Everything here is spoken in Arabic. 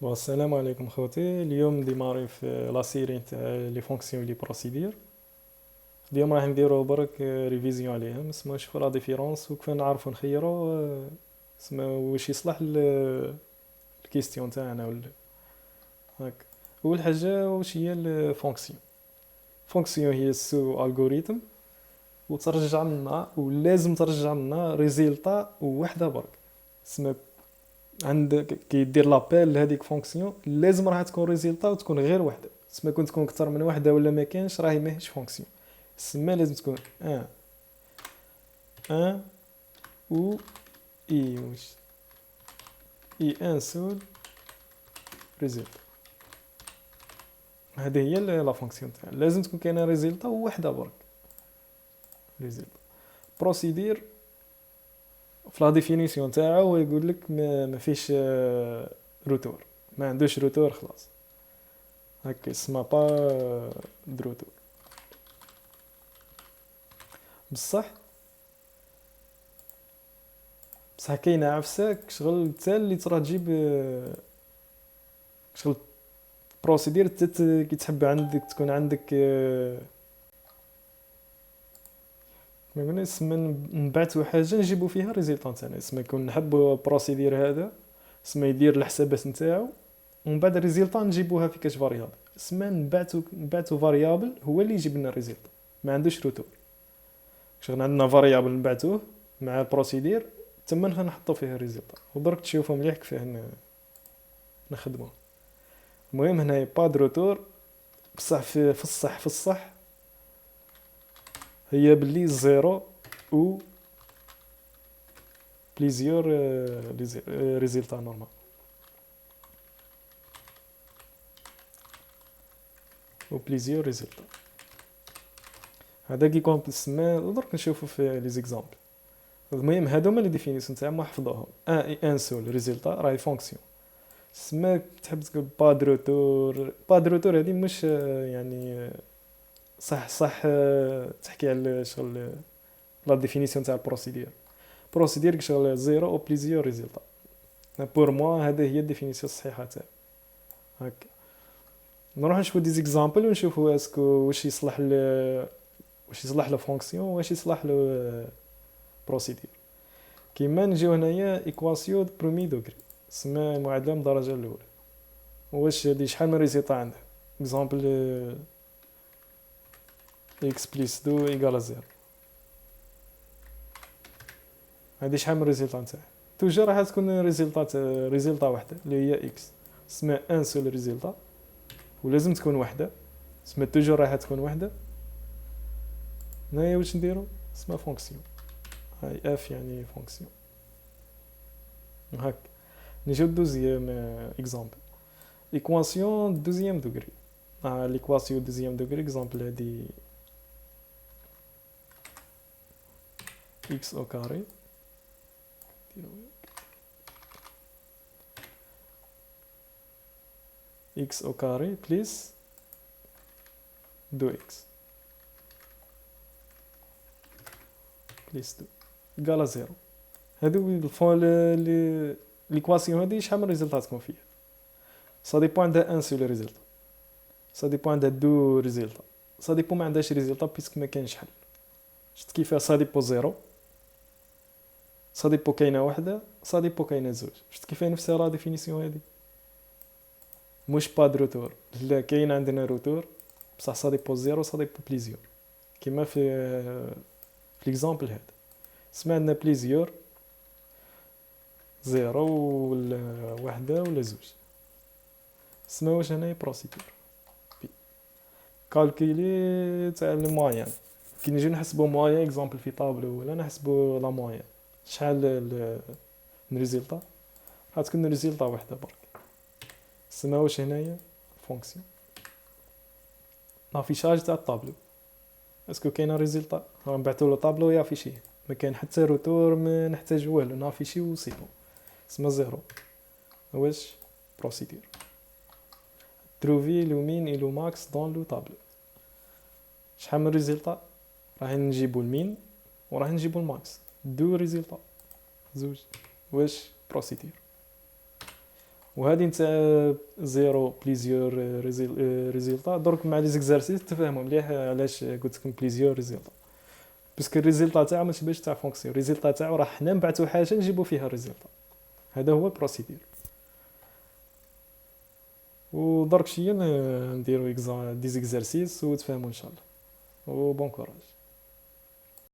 السلام عليكم خوتي. اليوم ديماري في لا سيري تاع لي فونكسيون لي بروسيدير. اليوم راح نديرو برك ريفيزيون عليهم، اسمو نشوفو لا ديفيرونس وكيف نعرفو نخيرو اسمو واش يصلح الكيستيون تاعنا ولا هاك. اول حاجه واش هي الفونكسيون؟ فونكسيون هي سو الغوريثم وترجع لنا ولازم ترجع لنا ريزيلطا وحده برك. اسمها عندك كي دير لابيل لهذيك فونكسيون لازم راح تكون ريزيلطا وتكون غير وحده. سما كنت تكون اكثر من وحده ولا ما كانش راهي ماهيش فونكسيون. سما لازم تكون ان و اي واش اي ان سول ريزيلتا. هذه هي لا فونكسيون تاعنا، لازم تكون كاينه ريزيلتا وحده برك. ريزيلتا بروسيدير في لا ديفينيسيون تاعو يقول لك ما فيش روتور، ما عندوش روتور خلاص هكا اسمها با دروتور. بصح كاينه عفساك شغل حتى اللي ترى تجيب شغل بروسيدير كي تحب عندك تكون عندك ما قلنا اسم نبعثوا حاجه نجيبوا فيها ريزلت تاعنا. اسم يكون نحبوا بروسيدير هذا اسم يدير الحسابات نتاعو ومن بعد الريزلت نجيبوها في كاش فاريابل. اسم نبعثوا فاريابل هو اللي يجيب لنا الريزلت، ما عندوش روتور. شغل عندنا فاريابل نبعثوه مع البروسيدير تما نحطوا فيه الريزلت ودرك تشوفوا مليح كيفاه نخدموه. المهم هنايا با دو روتور، بصح في الصح هي باللي زيرو و بليزيور ريزلتا نورمال. و بليزيور ريزلتا هذا كيكون بالسما درك نشوفوا في لي زيكزامبل. المهم هادوما لي ديفينيسيون تاعهم حفظوهم. ان سول ريزلتا راهي فونكسيون. سما تحب تقول با دو روتور، با دو روتور هذه مش يعني صح تحكي على شغل لا ديفينيسيون تاع البروسيدير. بروسيدير شغل زيرو او بليزيور ريزلتا. بور موا هذه هي الديفينيسيون الصحيحه تاعو هكا. نروح نشوفو دي زيكزامبل ونشوفو اسكو واش يصلح له فونكسيون واش يصلح له بروسيدير. كيما نجيو هنايا ايكواسيون دو برومي دوغري، اسمها معادله من الدرجه الاولى. واش هادي شحال من ريزلتا عندها؟ اكزامبل اكس بليس دو ايكال زيرو، هادي شحال من ريزلتا نتاعها؟ توجور راح تكون ريزلتا واحده اللي هي اكس، اسمها ان سول ريزلتا ولازم تكون وحده. اسمها توجور راح تكون وحده. هنايا واش نديرو؟ اسمها فونكسيون، هاي اف يعني فونكسيون هاك. نجيو دوزيام اكزامبل ايكواسيون دوزيام دوغري. ليكواسيون دوزيام دوغري اكزامبل هادي x au carré x au carré plus 2x plus 2 égale à 0. هادو ليكواسيون هادي شحال من ريزلت تكون فيها؟ سا ديبون عندها ان سول ريزلت، سا ديبون عندها دو ريزلت، سا ديبون ما عندهاش ريزلت بيسك ما كاينش حل. شفت كيفاه سا ديبو زيرو، سا ديبو كاينه وحده، سا ديبو كاينه زوج. شفت كيفاه نفسها لا ديفينيسيون هادي مش با دو روتور، لا كاين عندنا روتور بصح سا ديبو زيرو سا ديبو بليزيور. كيما في ليكزامبل هذا سما عندنا بليزيور زيرو ولا وحده ولا زوج. سما واش هنايا بروسيدور بي كالكولي تاع الموين. كي نجي نحسبو موين اكزامبل في طابلو ولا نحسبو لا موين شحال الريزلتا غتكون الريزلتا وحده برك. سما واش هنايا فونكسيون لافيشاج تاع الطابلو. اسكو كاينه ريزلتا نبعثوا له طابلو يافيشيه، ما كاين حتى روتور ما نحتاج والو نافيشي وسيبو. اسمها زيرو. واش بروسيدور تروفي لو مين اي لو ماكس دون لو طابلو. شحال من ريزلتا؟ راح نجيبو المين وراح نجيبو الماكس، دو ريزلتا زوج. واش بروسيدور. وهذه نتاع زيرو بليزيور ريزولتا. درك مع لي زيكزارسيس تفهموا مليح علاش قلت لكم بليزيور ريزولتا. باسكو الريزولتا تاعو ما تشبهش تاع فونكسيون. الريزولتا تاعو راه حنا نبعثوا حاجه نجيبوا فيها الريزولتا. هذا هو البروسيدير. ودرك شي نديرو دي زيكزارسيس وتفهموا ان شاء الله. وبون كوراج.